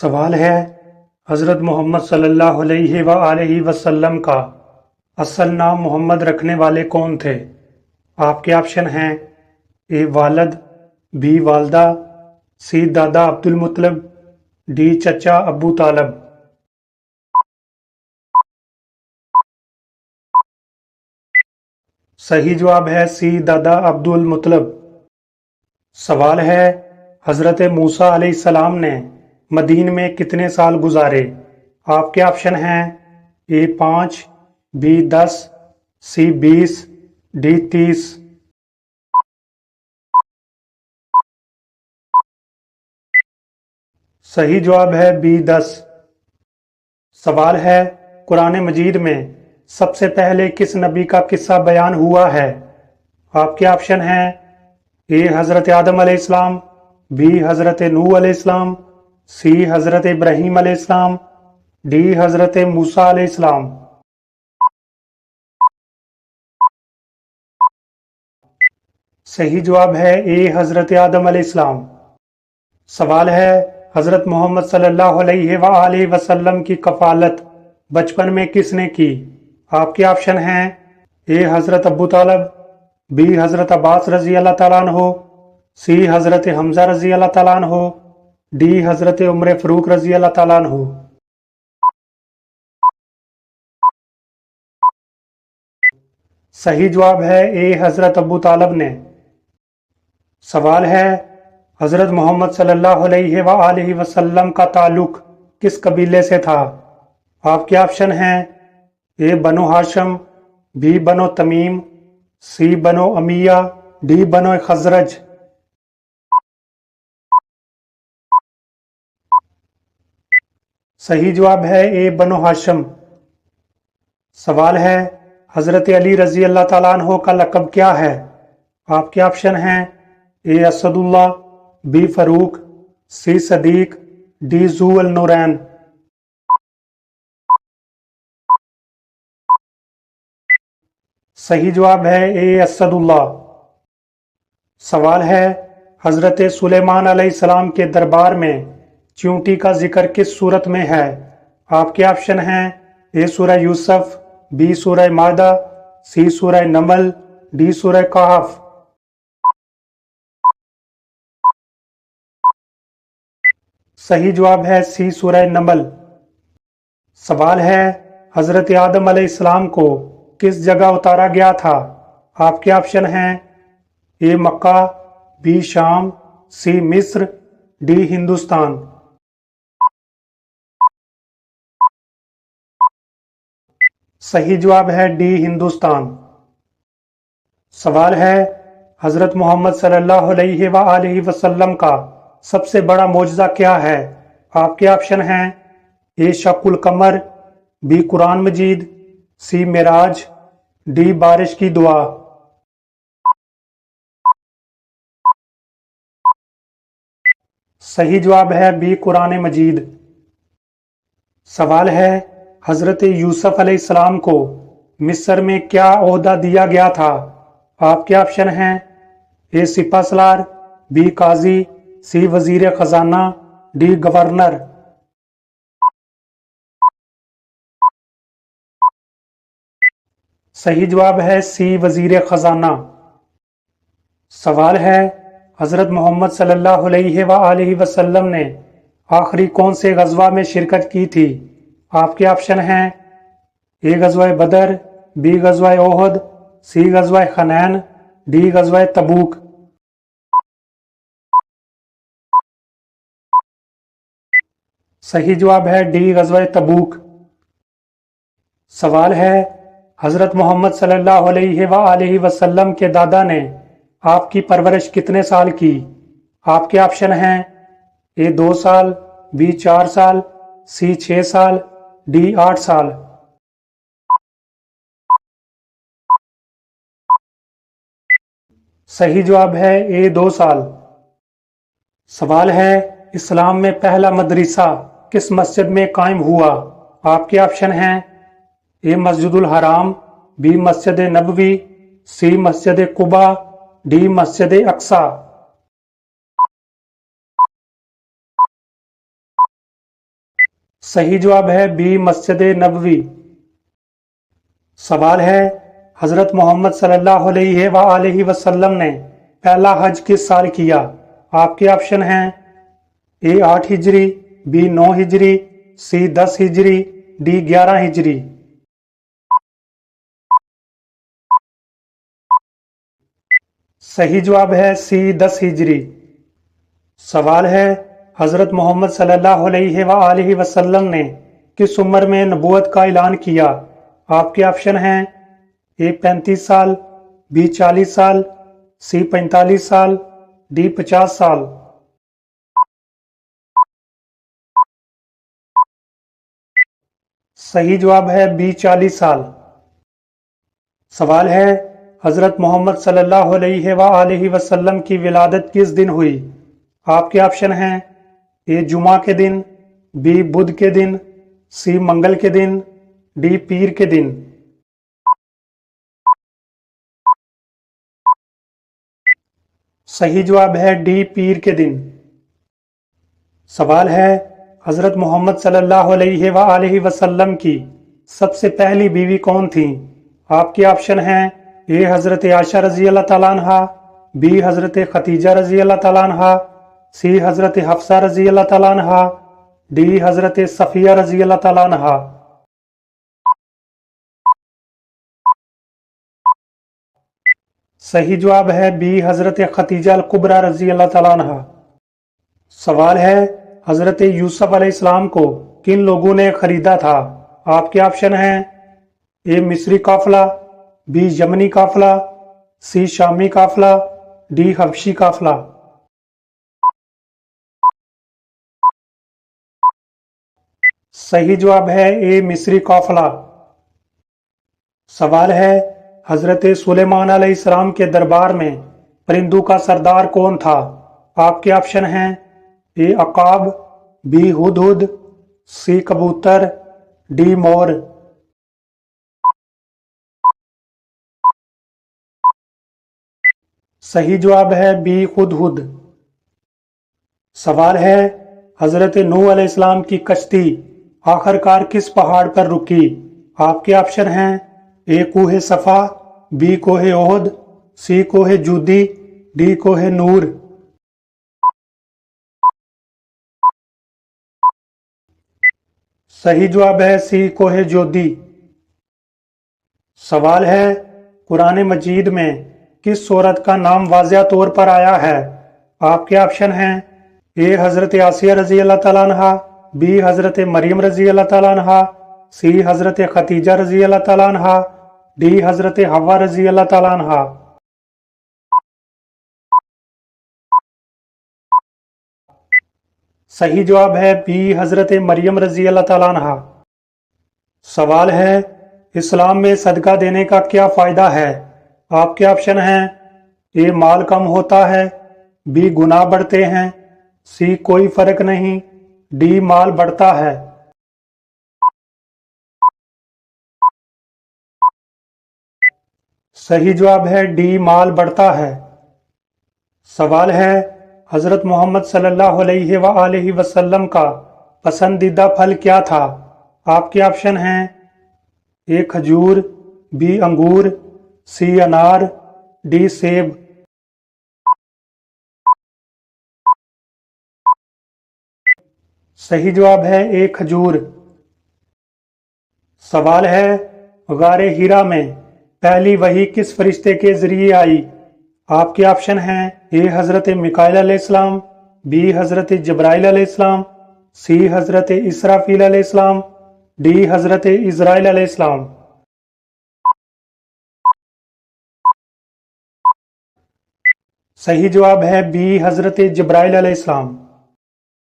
سوال ہے حضرت محمد صلی اللہ علیہ وآلہ وسلم کا اصل نام محمد رکھنے والے کون تھے؟ آپ کے آپشن ہیں: اے والد، بی والدہ، سی دادا عبد المطلب، ڈی چچا ابو طالب۔ صحیح جواب ہے سی دادا عبد المطلب۔ سوال ہے حضرت موسیٰ علیہ السلام نے مدین میں کتنے سال گزارے؟ آپ کے آپشن ہیں: اے 5، بی 10، سی 20، ڈی 30۔ صحیح جواب ہے بی 10۔ سوال ہے قرآن مجید میں سب سے پہلے کس نبی کا قصہ بیان ہوا ہے؟ آپ کے آپشن ہیں: اے حضرت آدم علیہ السلام، بی حضرت نوح علیہ السلام، سی حضرت ابراہیم علیہ السلام، ڈی حضرت موسیٰ علیہ السلام۔ صحیح جواب ہے اے حضرت آدم علیہ السلام۔ سوال ہے حضرت محمد صلی اللہ علیہ وآلہ وسلم کی کفالت بچپن میں کس نے کی؟ آپ کے آپشن ہیں: اے حضرت ابو طالب، بی حضرت عباس رضی اللہ تعالیٰ عنہ، سی حضرت حمزہ رضی اللہ تعالیٰ عنہ، ڈی حضرت عمر فاروق رضی اللہ تعالیٰ عنہ۔ صحیح جواب ہے اے حضرت ابو طالب نے۔ سوال ہے حضرت محمد صلی اللہ علیہ وآلہ وسلم کا تعلق کس قبیلے سے تھا؟ آپ کے آپشن ہیں: اے بنو ہاشم، بی بنو تمیم، سی بنو امیہ، ڈی بنو خزرج۔ صحیح جواب ہے اے بنو ہاشم۔ سوال ہے حضرت علی رضی اللہ تعالیٰ عنہ کا لقب کیا ہے؟ آپ کے آپشن ہیں: A Asadullah, B Farooq, C Siddiq, D Zunnurain. صحیح جواب ہے اے اسد اللہ۔ سوال ہے حضرت سلیمان علیہ السلام کے دربار میں چیونٹی کا ذکر کس صورت میں ہے؟ آپ کے آپشن ہیں: اے سورہ یوسف، بی سورہ مائدہ، سی سورہ نمل، ڈی سورہ کہف۔ صحیح جواب ہے سی سورہ نمل۔ سوال ہے حضرت آدم علیہ السلام کو کس جگہ اتارا گیا تھا؟ آپ کے آپشن ہیں: اے مکہ، بی شام، سی مصر، ڈی ہندوستان۔ صحیح جواب ہے ڈی ہندوستان۔ سوال ہے حضرت محمد صلی اللہ علیہ وآلہ وسلم کا سب سے بڑا معجزہ کیا ہے؟ آپ کے آپشن ہیں: اے شق القمر، be Quran Majeed, C Meraj, D بارش کی دعا۔ صحیح جواب ہے بی قرآن مجید۔ سوال ہے حضرت یوسف علیہ السلام کو مصر میں کیا عہدہ دیا گیا تھا؟ آپ کے آپشن ہیں: اے سپہ سالار، بی قاضی، سی وزیر خزانہ، ڈی گورنر۔ صحیح جواب ہے سی وزیر خزانہ۔ سوال ہے حضرت محمد صلی اللہ علیہ وآلہ وسلم نے آخری کون سے غزوہ میں شرکت کی تھی؟ آپ کے آپشن ہیں: اے غزوہ بدر، بی غزوہ احد، سی غزوہ حنین، ڈی غزوہ تبوک۔ صحیح جواب ہے ڈی غزوہ تبوک۔ سوال ہے حضرت محمد صلی اللہ علیہ وآلہ وسلم کے دادا نے آپ کی پرورش کتنے سال کی؟ آپ کے آپشن ہیں: اے 2 سال، بی 4 سال، سی 6 سال، ڈی 8 سال۔ صحیح جواب ہے اے 2 سال۔ سوال ہے اسلام میں پہلا مدرسہ کس مسجد میں قائم ہوا؟ آپ کے آپشن ہیں: اے مسجد الحرام، be Masjid Nabawi, C Masjid Quba, D مسجد اقصی۔ सही जवाब है बी मस्जिद नबवी। सवाल है हजरत मोहम्मद सल्लल्लाहु अलैहि वसल्लम ने पहला हज किस साल किया? आपके ऑप्शन हैं ए 8 हिजरी, बी 9 हिजरी, सी 10 हिजरी, डी 11 हिजरी। सही जवाब है सी 10 हिजरी। सवाल है हजरत मोहम्मद सल्लल्लाहु अलैहि वसल्लम ने किस उम्र में नबूवत का ऐलान किया? आपके ऑप्शन हैं ए 35 साल, बी 40 साल, सी 45 साल, डी 50 साल। सही जवाब है बी 40 साल। सवाल है हजरत मोहम्मद सल्लल्लाहु अलैहि वसल्लम की विलादत किस दिन हुई? आपके ऑप्शन हैं ए जुमा के दिन, बी बुध के दिन, सी मंगल के दिन, डी पीर के दिन। सही जवाब है डी पीर के दिन। सवाल है हजरत मोहम्मद सल्लल्लाहु अलैहि वसल्लम की सबसे पहली बीवी कौन थी? आपके ऑप्शन हैं ए हजरत आयशा रजी अल्लाह ताला अन्हा, बी हजरत खतीजा रजी अल्लाह ताला अन्हा, सी हजरत हफ्सा रजी अल्लाह ताला अन्हा, डी हजरत सफिया रजी अल्लाह ताला अन्हा। सही जवाब है बी हजरत खतीजा अल कुबरा रजी अल्लाह ताला अन्हा। सवाल है हजरत यूसुफ अलैहिस्सलाम को किन लोगों ने खरीदा था? आपके ऑप्शन हैं ए मिस्री काफिला, बी यमनी काफिला, सी शामी काफिला, डी हबशी काफिला। सही जवाब है ए मिस्री काफिला। सवाल है हजरत सुलेमान अलैहिस्सलाम के दरबार में परिंदों का सरदार कौन था? आपके ऑप्शन हैं ए अकाब, बी हुदहुद, सी कबूतर, डी मोर। सही जवाब है बी हुदहुद। सवाल है हजरत नूह अलैहिस्सलाम की कश्ती आखिरकार किस पहाड़ पर रुकी? आपके ऑप्शन हैं ए कोहे सफा, बी कोहे ओहद, सी कोहे जूदी, डी कोहे नूर। सही जवाब है सी कोहे जोदी। सवाल है कुरान मजीद में किस सूरत का नाम वाज़िया तौर पर आया है? आपके ऑप्शन हैं ए हजरत आसिया रजी अल्लाह ताला अन्हा, बी हजरत मरियम रजी अल्लाह ताला अन्हा, सी हजरत खतीजा रजी अल्लाह ताला अन्हा, डी हजरत हवा रजी अल्लाह ताला अन्हा। सही जवाब है बी हजरत मरियम रजी अल्लाह ताला अन्हा। सवाल है इस्लाम में सदका देने का क्या फायदा है? आपके ऑप्शन हैं ए माल कम होता है, बी गुनाह बढ़ते हैं, सी कोई फर्क नहीं, डी माल बढ़ता है। सही जवाब है डी माल बढ़ता है। सवाल है हजरत मोहम्मद सल्लल्लाहु अलैहि वसल्लम का पसंदीदा फल क्या था? आपके ऑप्शन हैं ए खजूर, बी अंगूर, सी अनार, डी सेब। सही जवाब है ए खजूर। सवाल है गारे हीरा में पहली वही किस फरिश्ते के जरिए आई? आपके ऑप्शन हैं ए हजरत मिकाइल अलैहिस्सलाम, बी हजरत जब्राइल अलैहिस्सलाम, सी हजरत इसराफील अलैहिस्सलाम, डी हजरत इजराइल अलैहिस्सलाम। सही जवाब है बी हजरत जब्राइल अलैहिस्सलाम।